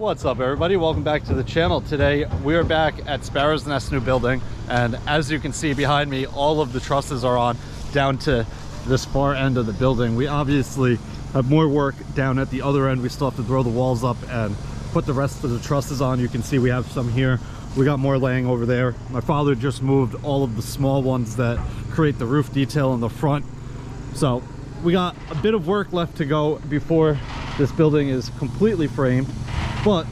What's up, everybody? Welcome back to the channel. Today we are back at Sparrow's Nest new building, and as you can see behind me, all of the trusses are on down to this far end of the building. We obviously have more work down at the other end. We still have to throw the walls up and put the rest of the trusses on. You can see we have some here. We got more laying over there. My father just moved all of the small ones that create the roof detail in the front. So we got a bit of work left to go before this building is completely framed. But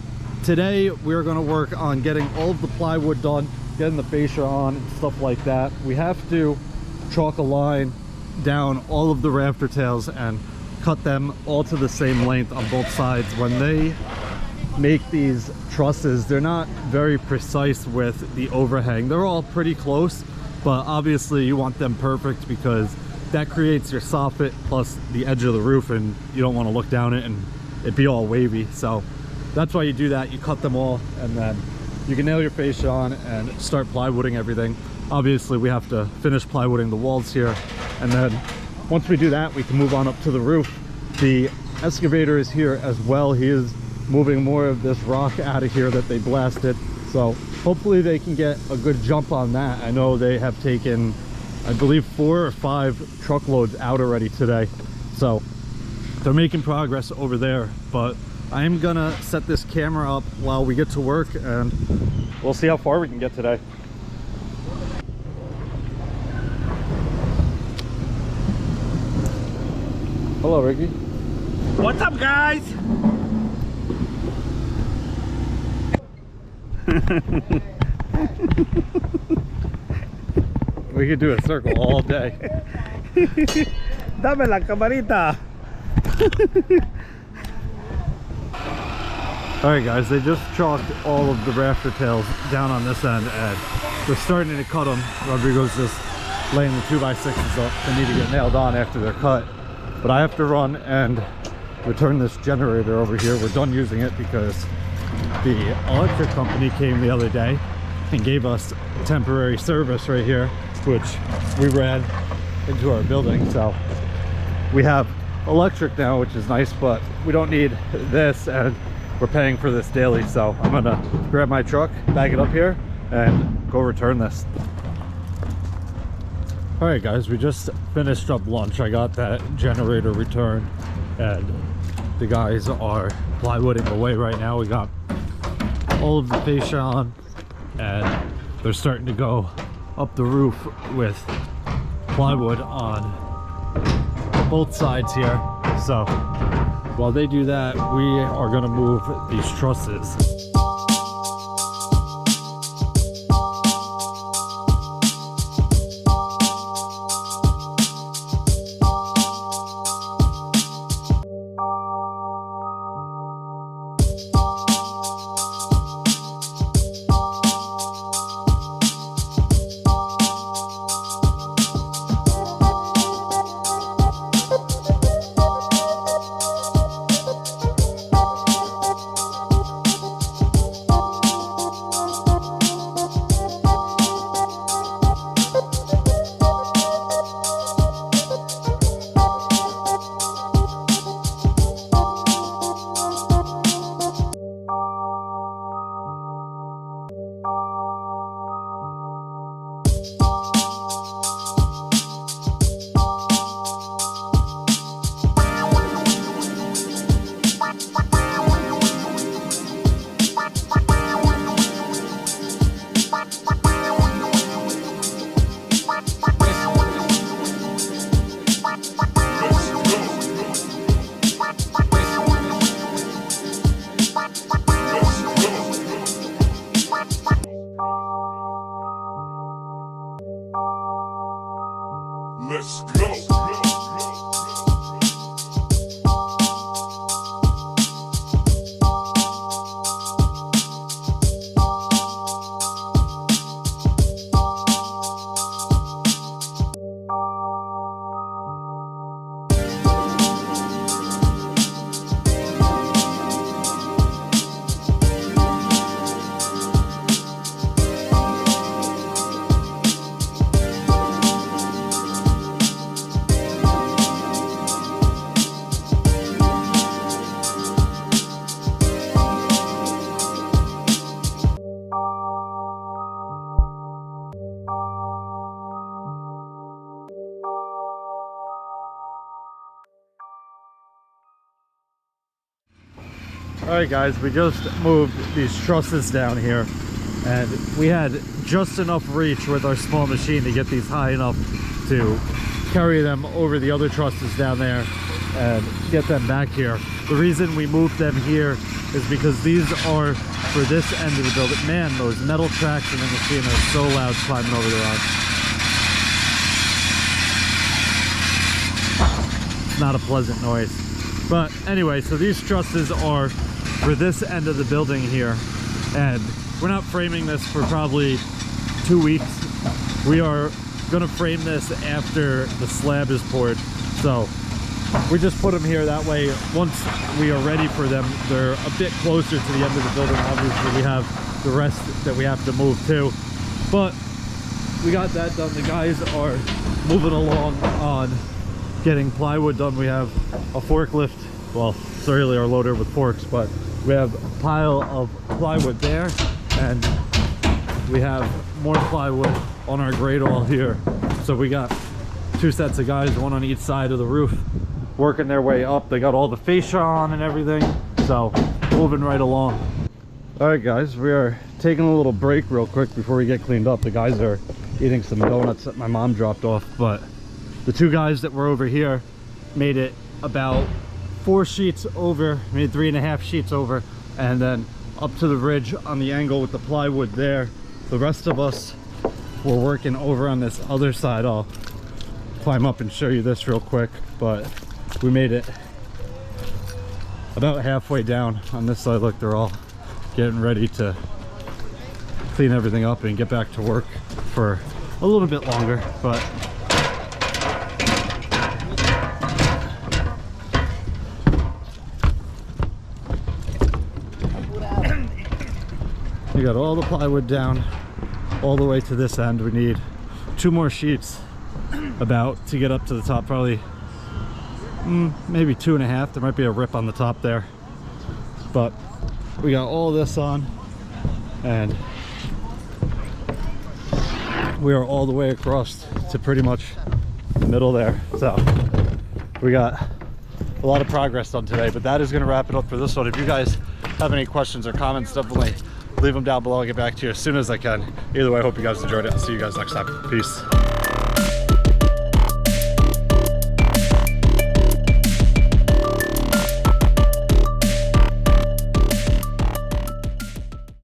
today we're going to work on getting all of the plywood done, getting the fascia on and stuff like that. We have to chalk a line down all of the rafter tails and cut them all to the same length on both sides. When they make these trusses, they're not very precise with the overhang. They're all pretty close, but obviously you want them perfect because that creates your soffit plus the edge of the roof, and you don't want to look down it and it be all wavy. So that's why you do that. You cut them all and then you can nail your fascia on and start plywooding everything. Obviously we have to finish plywooding the walls here, and then once we do that we can move on up to the roof. The excavator is here as well. He is moving more of this rock out of here that they blasted, so hopefully they can get a good jump on that. I know they have taken, I believe, 4 or 5 truckloads out already today, so they're making progress over there. But I am gonna set this camera up while we get to work, and we'll see how far we can get today. Hello, Ricky. What's up, guys? We could do a circle all day. Dame la camarita. Alright guys, they just chalked all of the rafter tails down on this end and they're starting to cut them. Rodrigo's just laying the 2x6s up. They need to get nailed on after they're cut. But I have to run and return this generator over here. We're done using it because the electric company came the other day and gave us temporary service right here, which we ran into our building. So we have electric now, which is nice, but we don't need this, and we're paying for this daily. So I'm gonna grab my truck, bag it up here, and go return this. All right guys, we just finished up lunch. I got that generator returned and the guys are plywooding away right now. We got all of the fascia on and they're starting to go up the roof with plywood on both sides here. So while they do that, we are going to move these trusses. All right guys, we just moved these trusses down here, and we had just enough reach with our small machine to get these high enough to carry them over the other trusses down there and get them back here. The reason we moved them here is because these are for this end of the building. Man, those metal tracks in the machine are so loud climbing over the rock. It's not a pleasant noise. But anyway, so these trusses are for this end of the building here, and we're not framing this for probably 2 weeks. We are gonna frame this after the slab is poured. So we just put them here, that way once we are ready for them, they're a bit closer to the end of the building. Obviously we have the rest that we have to move too, but we got that done. The guys are moving along on getting plywood done. We have a forklift, well, it's really our loader with forks, but we have a pile of plywood there, and we have more plywood on our grade all here. So we got 2 sets of guys, one on each side of the roof, working their way up. They got all the fascia on and everything, so moving right along. All right guys, we are taking a little break real quick before we get cleaned up. The guys are eating some donuts that my mom dropped off, but the 2 guys that were over here made it about 4 sheets over, maybe 3.5 sheets over, and then up to the ridge on the angle with the plywood there. The rest of us were working over on this other side. I'll climb up and show you this real quick, but we made it about halfway down on this side. Look, they're all getting ready to clean everything up and get back to work for a little bit longer, but we got all the plywood down all the way to this end. We need 2 more sheets about to get up to the top, probably maybe 2.5. There might be a rip on the top there, but we got all this on, and we are all the way across to pretty much the middle there. So we got a lot of progress done today, but that is going to wrap it up for this one. If you guys have any questions or comments, definitely leave them down below. I'll get back to you as soon as I can. Either way, I hope you guys enjoyed it. I'll see you guys next time. Peace.